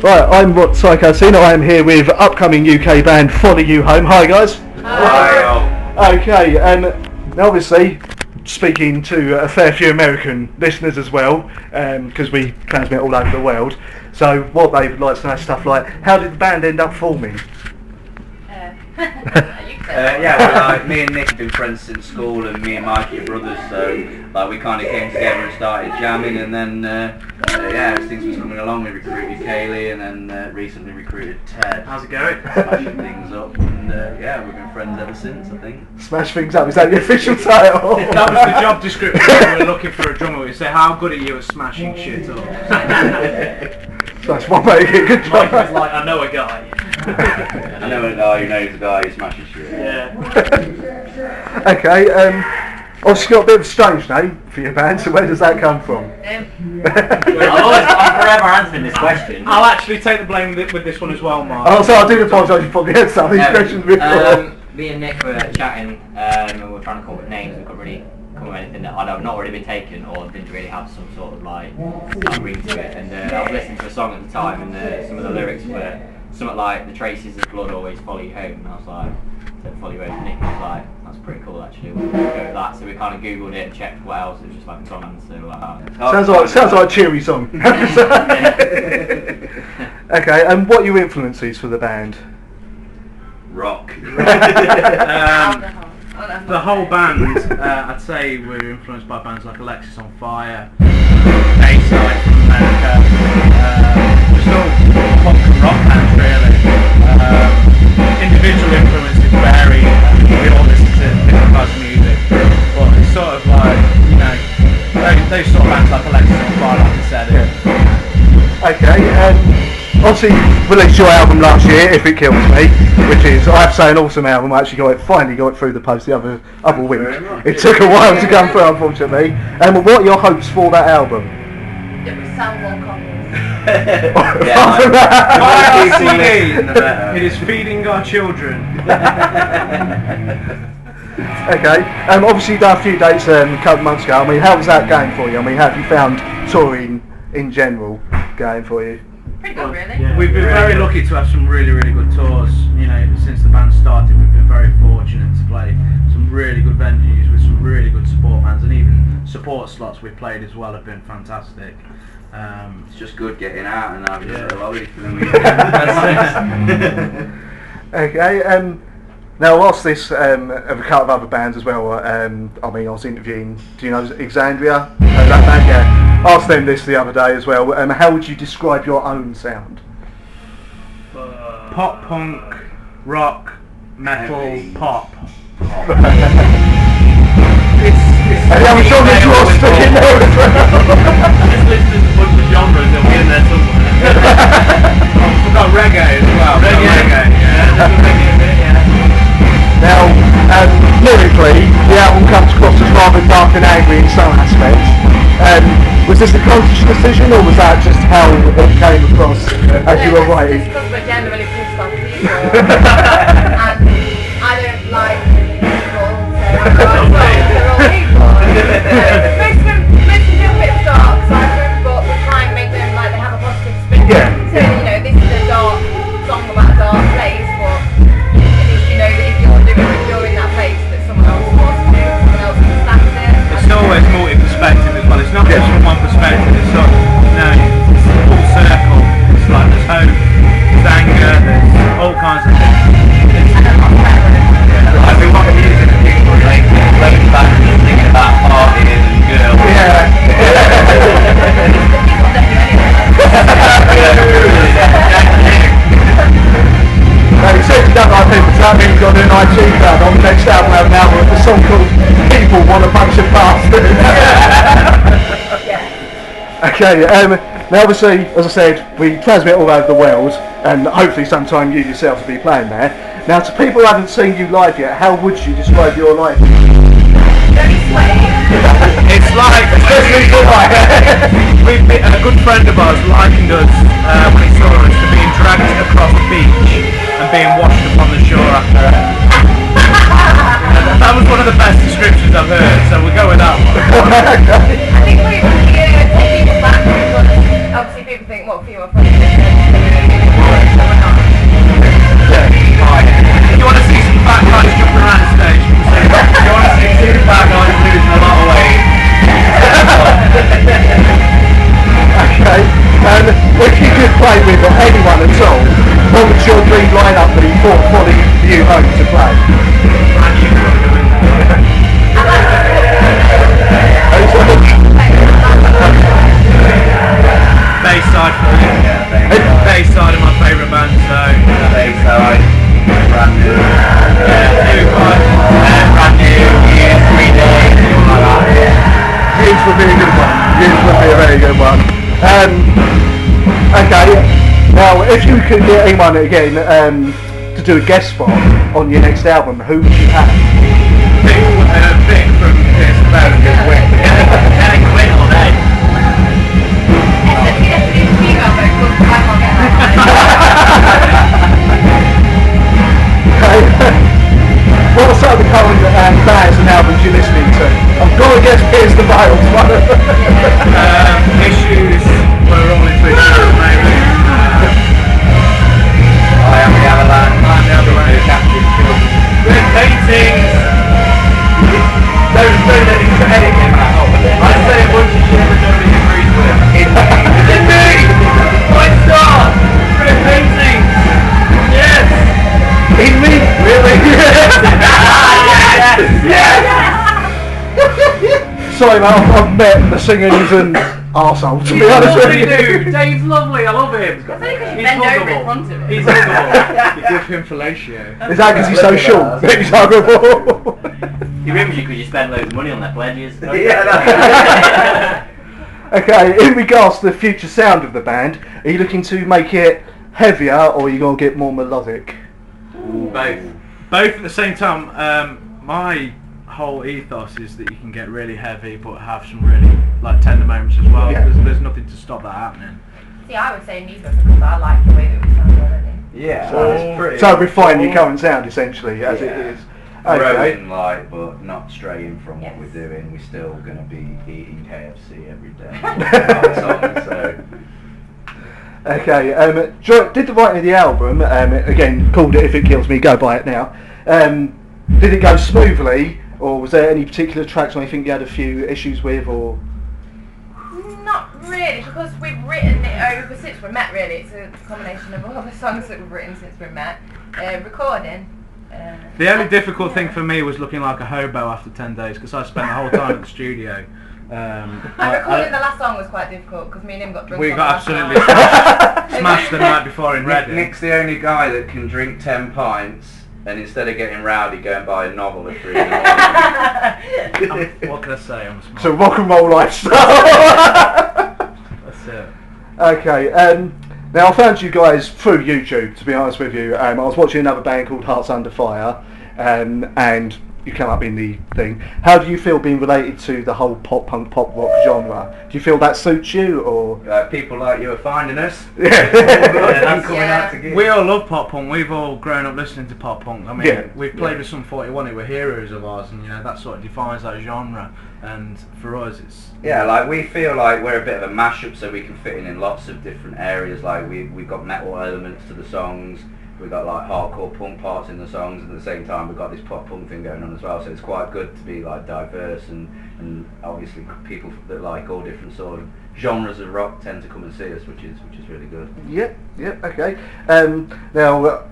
Right, I'm Psychosin. I am here with upcoming UK band Follow You Home. Hi guys. Hi. Okay, now obviously speaking to a fair few American listeners as well, because we transmit all over the world. So what they would like to know is stuff like, how did the band end up forming? Me and Nick have been friends since school, and me and Mikey are brothers, so we kind of came together and started jamming, and then as things was coming along, we recruited Kaylee, and then recently recruited Ted. How's it going? Smashing things up, and we've been friends ever since, I think. Smash things up, is that the official title? That was the job description when we were looking for a drummer. We say, how good are you at smashing shit up? That's one way to get a good job. Mike was like, I know a guy. I know a guy who knows a guy who smashes shit. Yeah. Okay, obviously got a bit of a strange name for your band, so where does that come from? I'm forever answering this question. I'll actually take the blame with this one as well, Mark. Oh, so I do apologise, you probably had some of these questions before. Me and Nick were chatting, and we were trying to come up with names. We couldn't really come up with anything that had not already been taken or didn't really have some sort of like ring to it. And I was listening to a song at the time, and some of the lyrics were something like, the traces of blood always follow you home, and I was like, follow you home. Nick was like, that's pretty cool actually, we'll go with that. So we kind of googled it and checked what else. It was just like a song answer like that. Sounds like a cheery song. Okay, and what are your influences for the band? Rock. The whole band, I'd say we're influenced by bands like Alexis on Fire, A-Side from America, just all punk and rock bands really. Individual influences vary, we all listen to different types of music, but it's sort of like, you know, those sort of bands like Alexis on Fire, like I said. Okay, obviously you released your album last year, If It Kills Me, which is, I have to say, an awesome album. I actually finally got it through the post the other week. It took a while to come through, unfortunately. And what are your hopes for that album? It will sell more copies. It is feeding our children. Okay, obviously you done a few dates a couple of months ago. I mean, how was that going for you? I mean, how have you found touring in general going for you? Pretty good, really. Yeah, we've been very lucky to have some really, really good tours. You know, since the band started, we've been very fortunate to play some really good venues with some really good support bands, and even support slots we've played as well have been fantastic. It's just good getting out and having a lolly for the weekend. Okay, now whilst this, of a couple of other bands as well, I mean, I was interviewing, do you know Exandria? That band, yeah. Asked them this the other day as well. How would you describe your own sound? Pop, punk, rock, metal, pop. And how much genres you are sticking there as well? Just listening to a bunch of genres, they'll be in there somewhere. We've got reggae as well. Reggae, yeah. Now, lyrically, the album comes across as rather dark and angry in some aspects. Was this a conscious decision, or was that just how it came across as you were writing? It's because we're generally pissed off people, and I don't like people, so I'm they're all people. Most of them do a bit of dark side to it, but we try and make them like they have a positive spin. Yeah. So, you know, this is a dark song about a dark place, but at least you know that if you're in that place, that someone else wants to, someone else understands it. It's always multi-perspective as well. It's not just from one perspective. It's sort of, it's a full circle. It's like there's hope, there's anger, there's all kinds of things. I've been watching music and people like living back and just thinking about partying and girls. Now, you said you don't like people, so that means you've got to do an IT band on the next album, have an album with a song called People Want a Bunch of Bastards. Okay, now obviously, as I said, we transmit all over the world, and hopefully sometime you yourself will be playing there. Now, to people who haven't seen you live yet, how would you describe your life? It's like, a good friend of ours likened us when he saw us to being dragged across the beach and being washed upon the shore after it. That was one of the best descriptions I've heard, so we'll go with that one. I think we take people back, because obviously people think, what, female friends? play with anyone at all, what would your dream lineup be for you home to play? Bayside of my favourite band, so Bayside, brand new. brand new, 3 days, all like that. Yours would be a good one. Yours would be a very good one. Okay, now if you could get anyone again to do a guest spot on your next album, who would you have? Vic from Pierce the Band and Win. Eric Win all day. What are some of the current bands and albums you're listening to? I've got to guess Pierce the Veil's one of them. Issues, we're all into Issues at the moment. I am the Avalanche. I'm the Avalanche. Captain Children. Red paintings. Don't let him edit him out. I say a bunch of shit that nobody agrees with. Indeed! White Star! Red paintings! Yes! In me? Really? Yes! Sorry mate, I've met the singer, he's an arsehole to be honest with Lovely you. dude! Dave's lovely, I love him. I think you He's bend over in huggable. front of him. He's huggable. You give him fellatio. Is that because he's so short? that He's huggable. He rims you because you spend loads of money on their pledges. Okay, in regards to the future sound of the band, are you looking to make it heavier or are you going to get more melodic? Both. Both at the same time. My whole ethos is that you can get really heavy but have some really like tender moments as well. Yeah. There's nothing to stop that happening. See, I would say neither because I like the way that we sound already. Yeah, So, it's pretty. so refine your current sound essentially as it is. Okay. Growing light, but not straying from what Yes. we're doing. We're still going to be eating KFC every day. So, Okay, did the writing of the album, again, called it If It Kills Me, go buy it now, did it go smoothly, or was there any particular tracks where you think you had a few issues with, or? Not really, because we've written it over since we met really. It's a combination of all the songs that we've written since we met. Recording. The only difficult thing for me was looking like a hobo after 10 days because I spent the whole time at the studio. And recording the last song was quite difficult because me and him got drunk. We on got the last absolutely song. smashed the night before in Reading. Nick's the only guy that can drink 10 pints and instead of getting rowdy, go and buy a novel at 3 in the morning. What can I say? I'm smart. So rock and roll lifestyle. That's it. Okay, now I found you guys through YouTube, to be honest with you. I was watching another band called Hearts Under Fire, and you come up in the thing. How do you feel being related to the whole pop punk, pop rock genre? Do you feel that suits you, or? People like you are finding us. Yeah. Coming out to gigs. We all love pop punk. We've all grown up listening to pop punk. I mean, Yeah. we've played with some 41 who were heroes of ours, and you know that sort of defines that genre. And for us, it's Yeah, like we feel like we're a bit of a mashup, so we can fit in lots of different areas. Like we've got metal elements to the songs. We've got like hardcore punk parts in the songs, and at the same time we've got this pop punk thing going on as well. So it's quite good to be like diverse, and obviously people that like all different sort of genres of rock tend to come and see us, which is really good. Yep, okay. Now,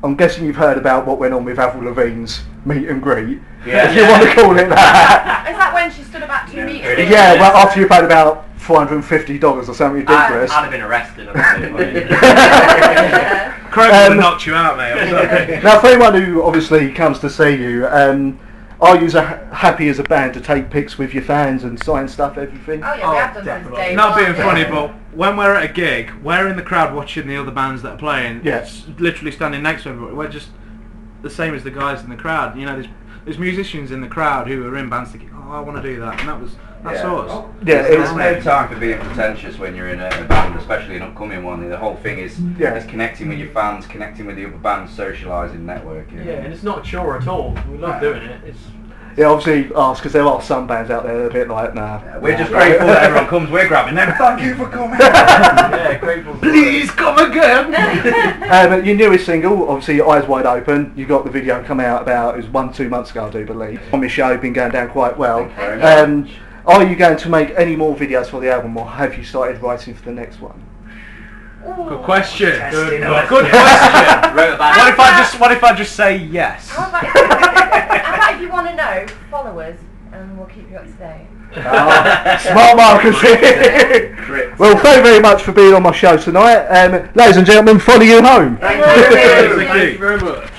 I'm guessing you've heard about what went on with Avril Lavigne's meet and greet. Yeah. If you want to call it that. Is that when she stood about 2 meters? Yeah, well, after you paid about $450 or something ridiculous. I'd have been arrested. Croak would have knocked you out, mate. I'm sorry. Now, for anyone who obviously comes to see you, are you happy as a band to take pics with your fans and sign stuff, everything? Oh yeah, we have done since day Not one. being funny, but when we're at a gig, we're in the crowd watching the other bands that are playing. Yeah. It's literally standing next to everybody. We're just the same as the guys in the crowd. You know, there's musicians in the crowd who are in bands thinking, oh, I want to do that, and that's us. Yeah, There's it's no time for being pretentious when you're in a band, especially an upcoming one. The whole thing is connecting with your fans, connecting with the other bands, socialising, networking. Yeah, and it's not a chore at all. We love doing it. It's yeah, obviously ask because there are some bands out there that are a bit like, nah. We're just grateful that everyone comes. We're grabbing them. Thank you for coming. yeah, grateful. Please come again. Your newest single, obviously Eyes Wide Open, you got the video come out about, it was 1-2 months ago I do believe. On my show, been going down quite well. Thank you very much. Are you going to make any more videos for the album, or have you started writing for the next one? Good question. Testing Good us. question. Wrote about What if I just say yes? How about if you want to know, follow us and we'll keep you up to date. Smart Marcus here. Crit. Well, thank you very much for being on my show tonight. Ladies and gentlemen, follow you home. Thank you. Thank you very much.